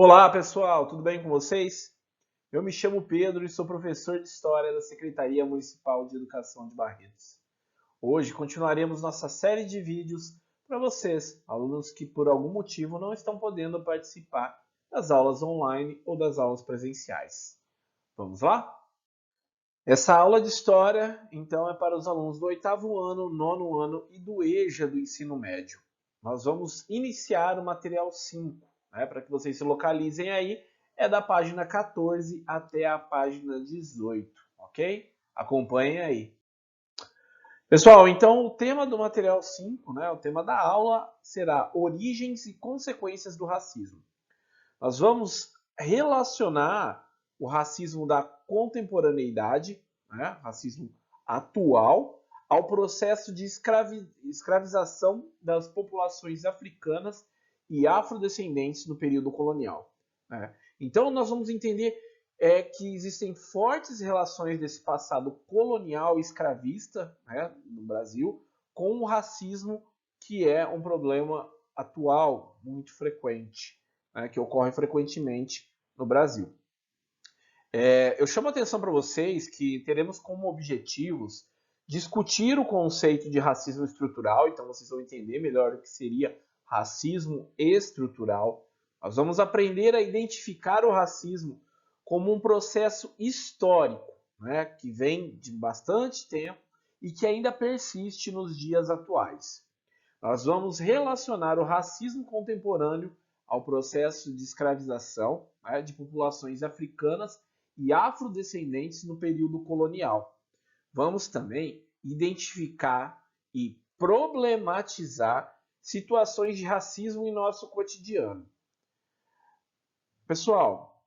Olá pessoal, tudo bem com vocês? Eu me chamo Pedro e sou professor de História da Secretaria Municipal de Educação de Barretos. Hoje continuaremos nossa série de vídeos para vocês, alunos que por algum motivo não estão podendo participar das aulas online ou das aulas presenciais. Vamos lá? Essa aula de História, então, é para os alunos do 8º ano, 9º ano e do EJA do ensino médio. Nós vamos iniciar o material 5, para que vocês se localizem aí, é da página 14 até a página 18, ok? Acompanhem aí. Pessoal, então o tema do material 5, o tema da aula será Origens e Consequências do Racismo. Nós vamos relacionar o racismo da contemporaneidade, racismo atual, ao processo de escravização das populações africanas e afrodescendentes no período colonial. Então, nós vamos entender que existem fortes relações desse passado colonial e escravista no Brasil com o racismo, que é um problema atual muito frequente, que ocorre frequentemente no Brasil. Eu chamo a atenção para vocês que teremos como objetivos discutir o conceito de racismo estrutural, então vocês vão entender melhor o que seria racismo estrutural. Nós vamos aprender a identificar o racismo como um processo histórico, que vem de bastante tempo e que ainda persiste nos dias atuais. Nós vamos relacionar o racismo contemporâneo ao processo de escravização de populações africanas e afrodescendentes no período colonial. Vamos também identificar e problematizar situações de racismo em nosso cotidiano. Pessoal,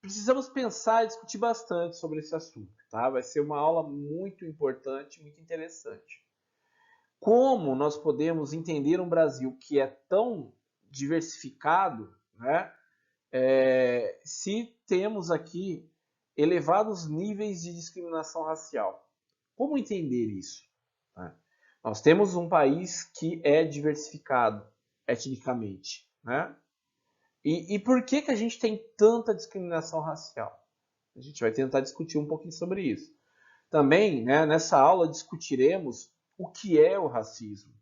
precisamos pensar e discutir bastante sobre esse assunto, tá? Vai ser uma aula muito importante, muito interessante. Como nós podemos entender um Brasil que é tão diversificado, se temos aqui elevados níveis de discriminação racial? Como entender isso? Nós temos um país que é diversificado etnicamente, E por que a gente tem tanta discriminação racial? A gente vai tentar discutir um pouquinho sobre isso. Também, nessa aula, discutiremos o que é o racismo,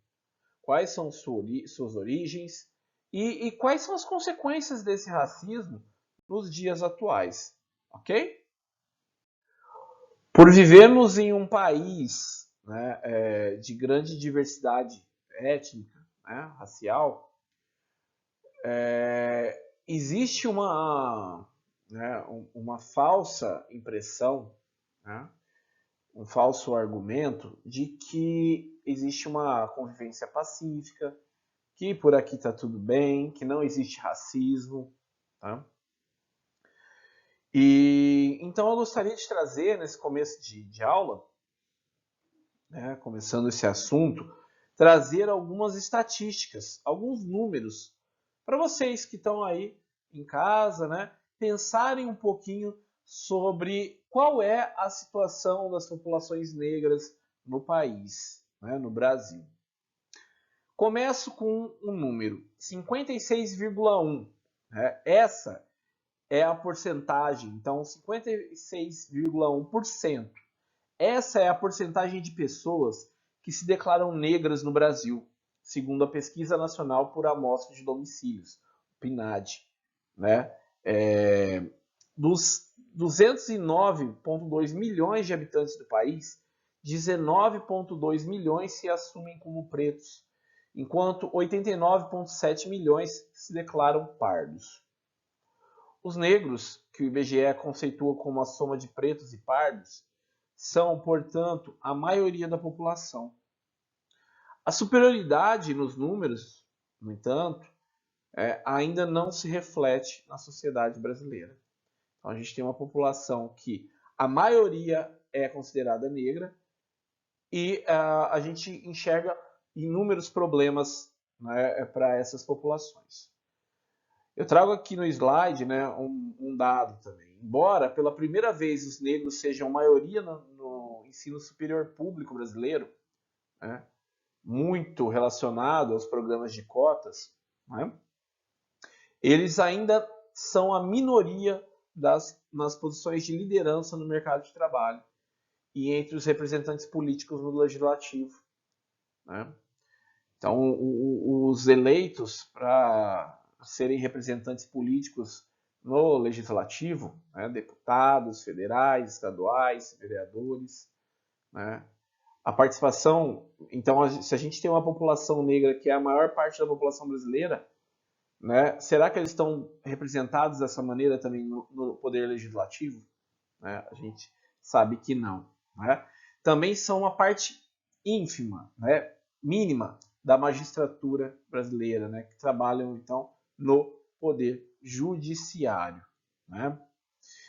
quais são suas origens e quais são as consequências desse racismo nos dias atuais, ok? Por vivermos em um país de grande diversidade étnica, racial, existe uma falsa impressão, um falso argumento de que existe uma convivência pacífica, que por aqui está tudo bem, que não existe racismo. E então eu gostaria de trazer nesse começo de aula, começando esse assunto, trazer algumas estatísticas, alguns números, para vocês que estão aí em casa, pensarem um pouquinho sobre qual é a situação das populações negras no país, no Brasil. Começo com um número, 56,1. Essa é a porcentagem, então 56,1%. Essa é a porcentagem de pessoas que se declaram negras no Brasil, segundo a Pesquisa Nacional por Amostra de Domicílios, PNAD. Dos 209,2 milhões de habitantes do país, 19,2 milhões se assumem como pretos, enquanto 89,7 milhões se declaram pardos. Os negros, que o IBGE conceitua como a soma de pretos e pardos, são, portanto, a maioria da população. A superioridade nos números, no entanto, ainda não se reflete na sociedade brasileira. Então, a gente tem uma população que a maioria é considerada negra e a gente enxerga inúmeros problemas para essas populações. Eu trago aqui no slide um dado também. Embora pela primeira vez os negros sejam maioria no ensino superior público brasileiro, muito relacionado aos programas de cotas, eles ainda são a minoria nas posições de liderança no mercado de trabalho e entre os representantes políticos no legislativo, né? Então, os eleitos para serem representantes políticos no legislativo, né, deputados federais, estaduais, vereadores, né, a participação. Então, se a gente tem uma população negra que é a maior parte da população brasileira, né, será que eles estão representados dessa maneira também no poder legislativo? Né? A gente sabe que não. Né? Também são uma parte ínfima, né, mínima da magistratura brasileira, né, que trabalham então no poder judiciário. Né?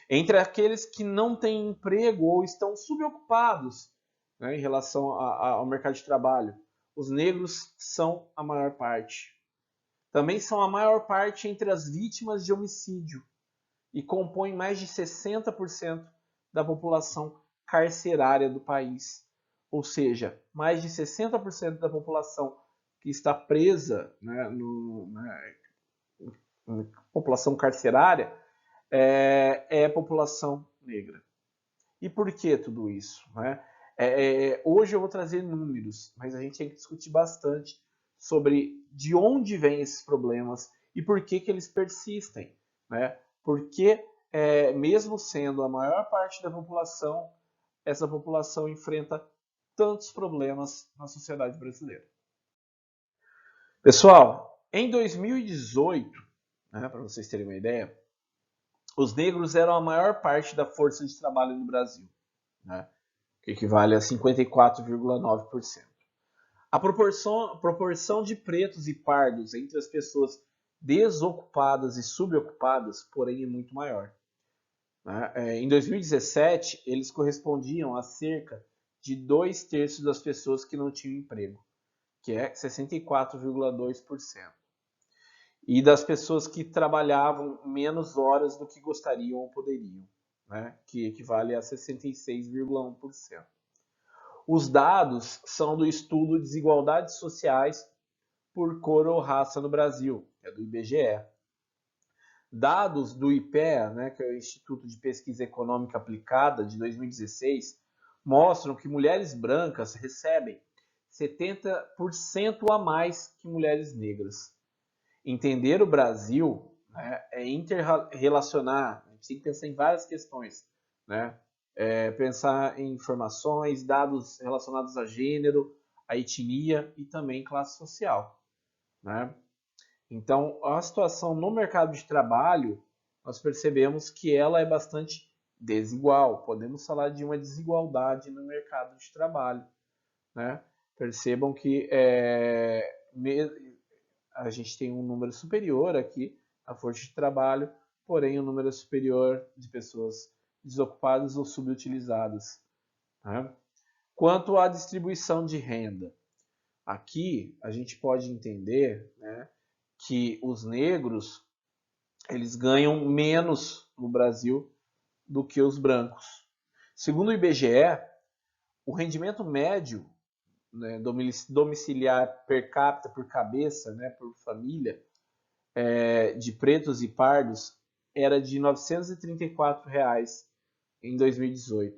Entre aqueles que não têm emprego ou estão subocupados, né, em relação ao mercado de trabalho, os negros são a maior parte. Também são a maior parte entre as vítimas de homicídio e compõem mais de 60% da população carcerária do país. Ou seja, mais de 60% da população que está presa, né, na população carcerária é população negra. E por que tudo isso? Né? Hoje eu vou trazer números, mas a gente tem que discutir bastante sobre de onde vêm esses problemas e por que eles persistem. Né? Porque, mesmo sendo a maior parte da população, essa população enfrenta tantos problemas na sociedade brasileira. Pessoal, em 2018, né, para vocês terem uma ideia, os negros eram a maior parte da força de trabalho no Brasil, né, que equivale a 54,9%. A proporção de pretos e pardos entre as pessoas desocupadas e subocupadas, porém, é muito maior. Em 2017, eles correspondiam a cerca de 2/3 das pessoas que não tinham emprego, que é 64,2%. E das pessoas que trabalhavam menos horas do que gostariam ou poderiam, né? Que equivale a 66,1%. Os dados são do estudo Desigualdades Sociais por Cor ou Raça no Brasil, que é do IBGE. Dados do IPEA, né, que é o Instituto de Pesquisa Econômica Aplicada, de 2016, mostram que mulheres brancas recebem 70% a mais que mulheres negras. Entender o Brasil, né, é interrelacionar, a gente tem que pensar em várias questões, né? Pensar em informações, dados relacionados a gênero, a etnia e também classe social, né? Então, a situação no mercado de trabalho, nós percebemos que ela é bastante desigual. Podemos falar de uma desigualdade no mercado de trabalho, né? Percebam que a gente tem um número superior aqui à força de trabalho, porém um número superior de pessoas desocupadas ou subutilizadas. Né? Quanto à distribuição de renda, aqui a gente pode entender, né, que os negros eles ganham menos no Brasil do que os brancos. Segundo o IBGE, o rendimento médio, né, domiciliar per capita, por cabeça, né, por família, de pretos e pardos era de R$ 934 em 2018.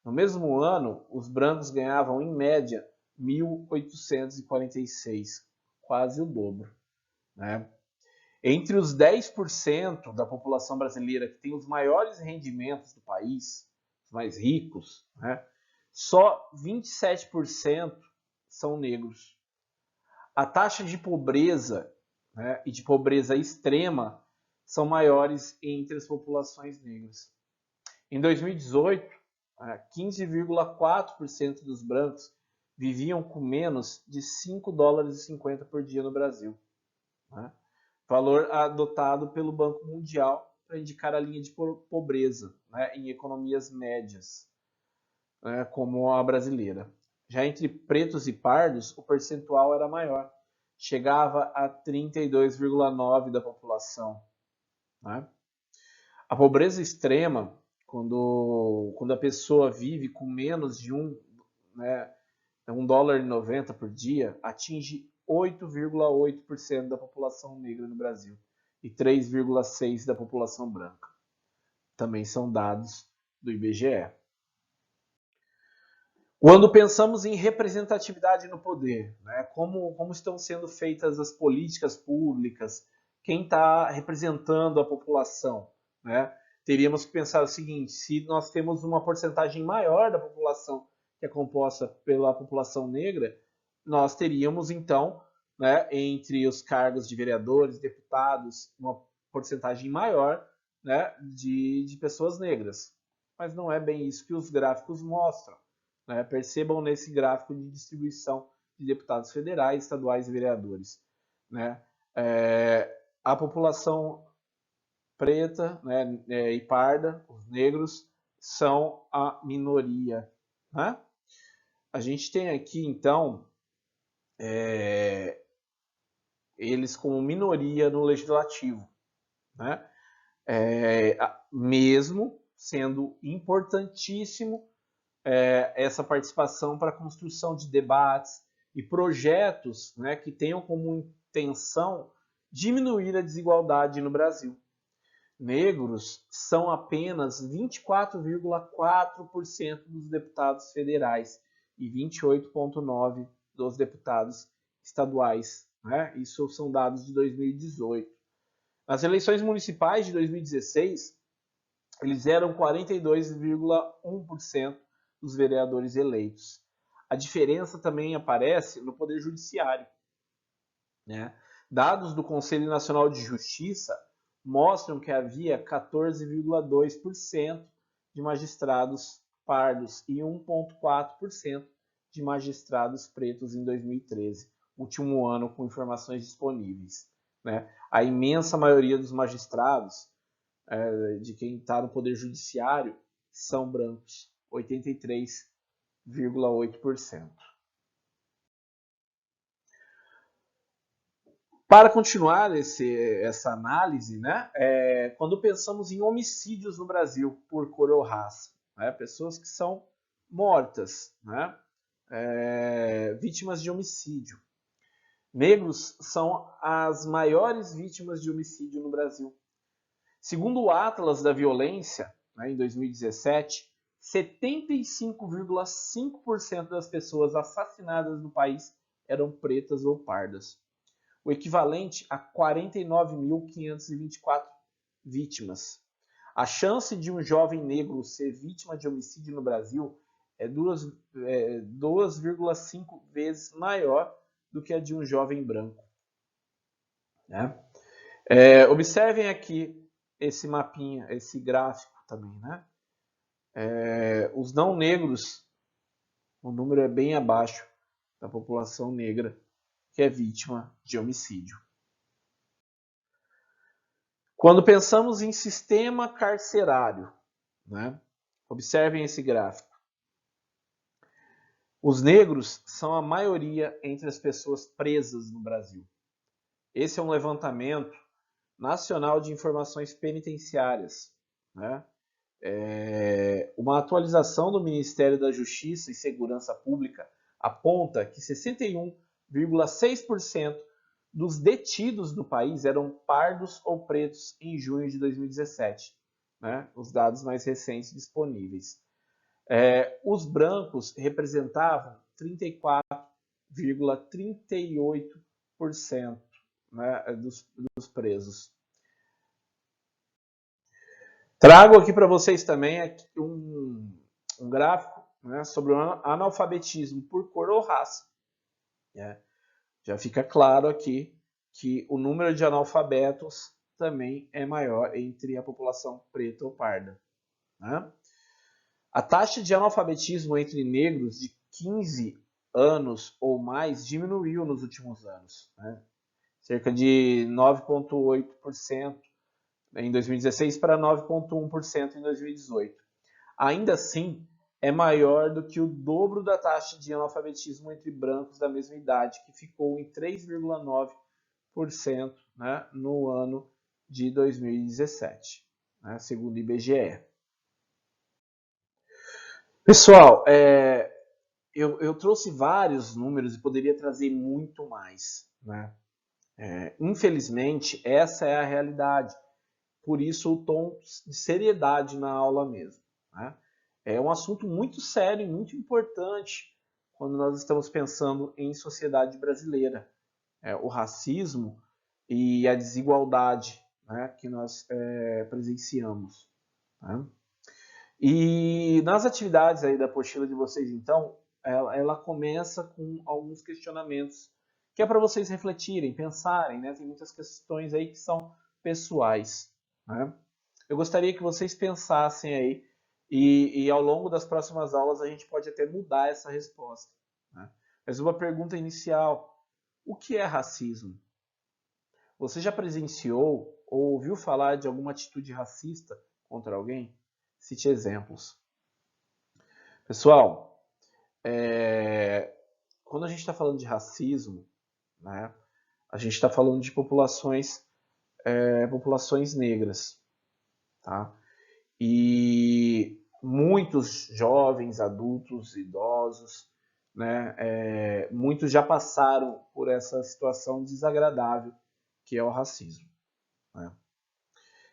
No mesmo ano, os brancos ganhavam, em média, 1.846, quase o dobro. Né? Entre os 10% da população brasileira que tem os maiores rendimentos do país, os mais ricos, né, só 27% são negros. A taxa de pobreza, né, e de pobreza extrema são maiores entre as populações negras. Em 2018, 15,4% dos brancos viviam com menos de $5,50 por dia no Brasil. Né? Valor adotado pelo Banco Mundial para indicar a linha de pobreza, né, em economias médias, né, como a brasileira. Já entre pretos e pardos, o percentual era maior, chegava a 32,9% da população. Né? A pobreza extrema, quando a pessoa vive com menos de $1,90 por dia, atinge 8,8% da população negra no Brasil. e 3,6% da população branca. Também são dados do IBGE. Quando pensamos em representatividade no poder, né, como estão sendo feitas as políticas públicas, quem está representando a população, né, teríamos que pensar o seguinte: se nós temos uma porcentagem maior da população que é composta pela população negra, nós teríamos então, né, entre os cargos de vereadores, deputados, uma porcentagem maior, né, de pessoas negras. Mas não é bem isso que os gráficos mostram. Né? Percebam nesse gráfico de distribuição de deputados federais, estaduais e vereadores. Né? A população preta, né, e parda, os negros, são a minoria. Né? A gente tem aqui, então, eles como minoria no legislativo. Né? Mesmo sendo importantíssimo essa participação para a construção de debates e projetos, né, que tenham como intenção diminuir a desigualdade no Brasil. Negros são apenas 24,4% dos deputados federais e 28,9% dos deputados estaduais. Né? Isso são dados de 2018. Nas eleições municipais de 2016, eles eram 42,1% dos vereadores eleitos. A diferença também aparece no Poder Judiciário. Né? Dados do Conselho Nacional de Justiça mostram que havia 14,2% de magistrados pardos e 1,4% de magistrados pretos em 2013, último ano com informações disponíveis. Né? A imensa maioria dos magistrados, de quem está no Poder Judiciário, são brancos, 83,8%. Para continuar essa análise, né, quando pensamos em homicídios no Brasil por cor ou raça, né, pessoas que são mortas, né, vítimas de homicídio. Negros são as maiores vítimas de homicídio no Brasil. Segundo o Atlas da Violência, né, em 2017, 75,5% das pessoas assassinadas no país eram pretas ou pardas, o equivalente a 49.524 vítimas. A chance de um jovem negro ser vítima de homicídio no Brasil é 2,5 vezes maior do que a de um jovem branco. Né? Observem aqui esse mapinha, esse gráfico também. Né? Os não negros, o número é bem abaixo da população negra que é vítima de homicídio. Quando pensamos em sistema carcerário, né? Observem esse gráfico. Os negros são a maioria entre as pessoas presas no Brasil. Esse é um levantamento nacional de informações penitenciárias. Né? Uma atualização do Ministério da Justiça e Segurança Pública aponta que 61,6% dos detidos do país eram pardos ou pretos em junho de 2017, né? Os dados mais recentes disponíveis. Os brancos representavam 34,38%, né, dos presos. Trago aqui para vocês também um gráfico, né, sobre o analfabetismo por cor ou raça. Né? Já fica claro aqui que o número de analfabetos também é maior entre a população preta ou parda. Né? A taxa de analfabetismo entre negros de 15 anos ou mais diminuiu nos últimos anos. Né? Cerca de 9,8% em 2016 para 9,1% em 2018. Ainda assim, é maior do que o dobro da taxa de analfabetismo entre brancos da mesma idade, que ficou em 3,9%, né, no ano de 2017, né, segundo o IBGE. Pessoal, eu trouxe vários números e poderia trazer muito mais. Né? Infelizmente, essa é a realidade. Por isso o tom de seriedade na aula mesmo, né? É um assunto muito sério e muito importante quando nós estamos pensando em sociedade brasileira. O racismo e a desigualdade, né, que nós presenciamos. Né? E nas atividades aí da apostila de vocês, então, ela começa com alguns questionamentos que é para vocês refletirem, pensarem, né? Tem muitas questões aí que são pessoais, né? Eu gostaria que vocês pensassem aí e ao longo das próximas aulas a gente pode até mudar essa resposta, né? Mas uma pergunta inicial: o que é racismo? Você já presenciou ou ouviu falar de alguma atitude racista contra alguém? Cite exemplos. Pessoal, quando a gente está falando de racismo, né, a gente está falando de populações negras, tá? E muitos jovens, adultos, idosos, né, muitos já passaram por essa situação desagradável que é o racismo, né?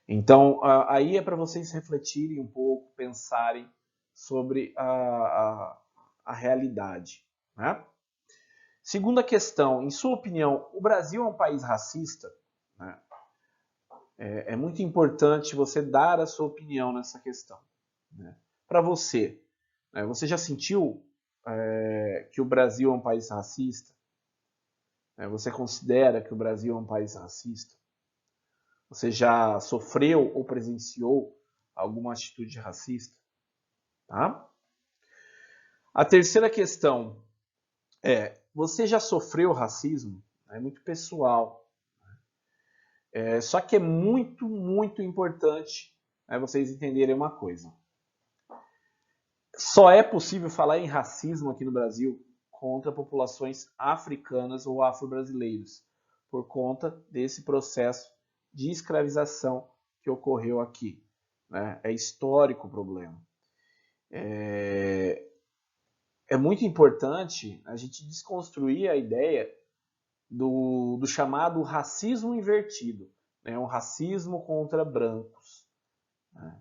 Então, aí é para vocês refletirem um pouco, pensarem sobre a realidade, né? Segunda questão, em sua opinião, o Brasil é um país racista? Né? É muito importante você dar a sua opinião nessa questão. Né? Para você, né, você já sentiu que o Brasil é um país racista? Você considera que o Brasil é um país racista? Você já sofreu ou presenciou alguma atitude racista? Tá? A terceira questão é: você já sofreu racismo? É muito pessoal. Só que é muito, muito importante, né, vocês entenderem uma coisa. Só é possível falar em racismo aqui no Brasil contra populações africanas ou afro-brasileiros, por conta desse processo de escravização que ocorreu aqui. Né? É histórico o problema. É muito importante a gente desconstruir a ideia do chamado racismo invertido, né? Um racismo contra brancos. Né?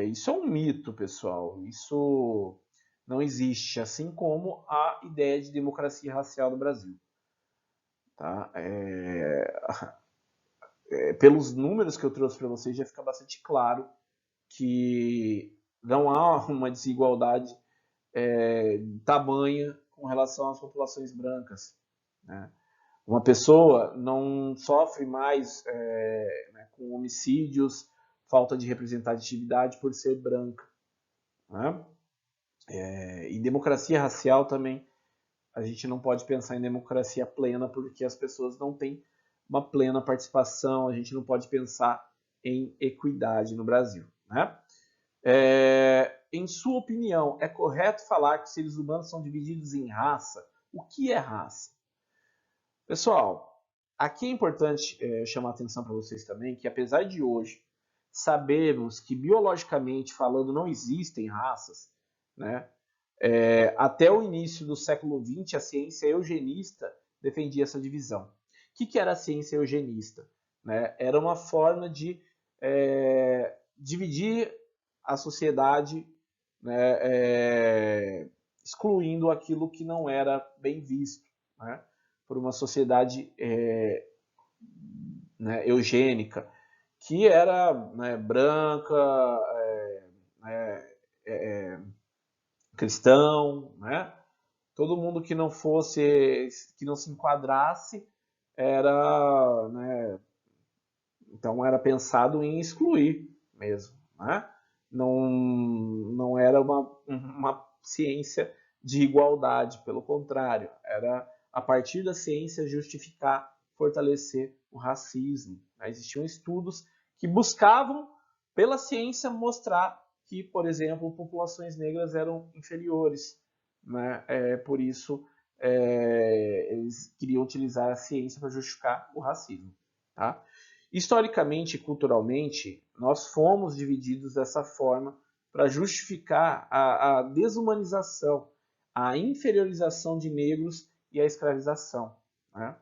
Isso é um mito, pessoal. Isso não existe, assim como a ideia de democracia racial no Brasil. Tá? Pelos números que eu trouxe para vocês, já fica bastante claro que não há uma desigualdade tamanha com relação às populações brancas. Né? Uma pessoa não sofre mais com homicídios, falta de representatividade por ser branca. Né? E democracia racial também, a gente não pode pensar em democracia plena porque as pessoas não têm uma plena participação, a gente não pode pensar em equidade no Brasil. Né? Em sua opinião, é correto falar que seres humanos são divididos em raça? O que é raça? Pessoal, aqui é importante chamar a atenção para vocês também que, apesar de hoje sabermos que biologicamente falando não existem raças, né, até o início do século XX a ciência eugenista defendia essa divisão. O que era a ciência eugenista? Né? Era uma forma de dividir a sociedade, né, excluindo aquilo que não era bem visto, né, por uma sociedade né, eugênica, que era, né, branca, cristão, né? Todo mundo que não fosse, que não se enquadrasse, era, né, então era pensado em excluir mesmo, né? Não era uma ciência de igualdade, pelo contrário, era a partir da ciência justificar, fortalecer o racismo. Né? Existiam estudos que buscavam, pela ciência, mostrar que, por exemplo, populações negras eram inferiores. Né? Por isso, eles queriam utilizar a ciência para justificar o racismo. Tá? Historicamente e culturalmente, nós fomos divididos dessa forma para justificar a desumanização, a inferiorização de negros e a escravização. Né?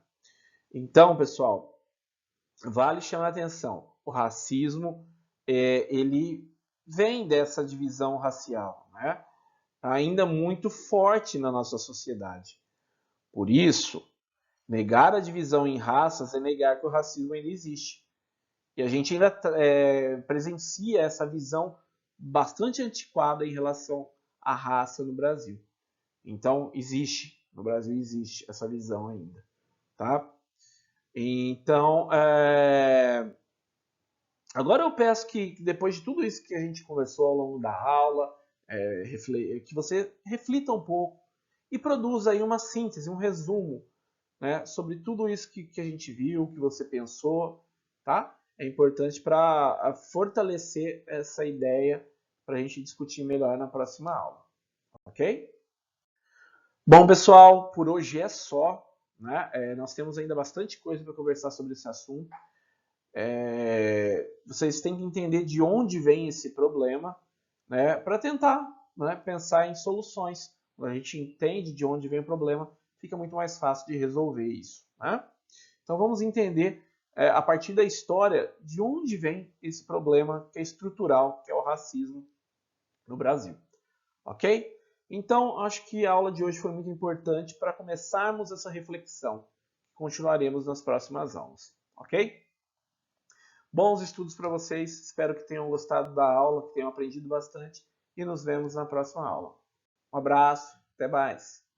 Então, pessoal, vale chamar a atenção. O racismo, ele vem dessa divisão racial, né? Ainda muito forte na nossa sociedade. Por isso, negar a divisão em raças é negar que o racismo ainda existe. E a gente ainda presencia essa visão bastante antiquada em relação à raça no Brasil. Então, no Brasil existe essa visão ainda, tá? Então, agora eu peço que depois de tudo isso que a gente conversou ao longo da aula, que você reflita um pouco e produza aí uma síntese, um resumo, né, sobre tudo isso que a gente viu, que você pensou, tá? É importante para fortalecer essa ideia para a gente discutir melhor na próxima aula, ok? Bom, pessoal, por hoje é só, né? Nós temos ainda bastante coisa para conversar sobre esse assunto. Vocês têm que entender de onde vem esse problema, né, para tentar, né, pensar em soluções. Quando a gente entende de onde vem o problema, fica muito mais fácil de resolver isso, né? Então vamos entender, a partir da história, de onde vem esse problema que é estrutural, que é o racismo no Brasil. Ok? Então, acho que a aula de hoje foi muito importante para começarmos essa reflexão. Continuaremos nas próximas aulas. Ok? Bons estudos para vocês. Espero que tenham gostado da aula, que tenham aprendido bastante. E nos vemos na próxima aula. Um abraço. Até mais.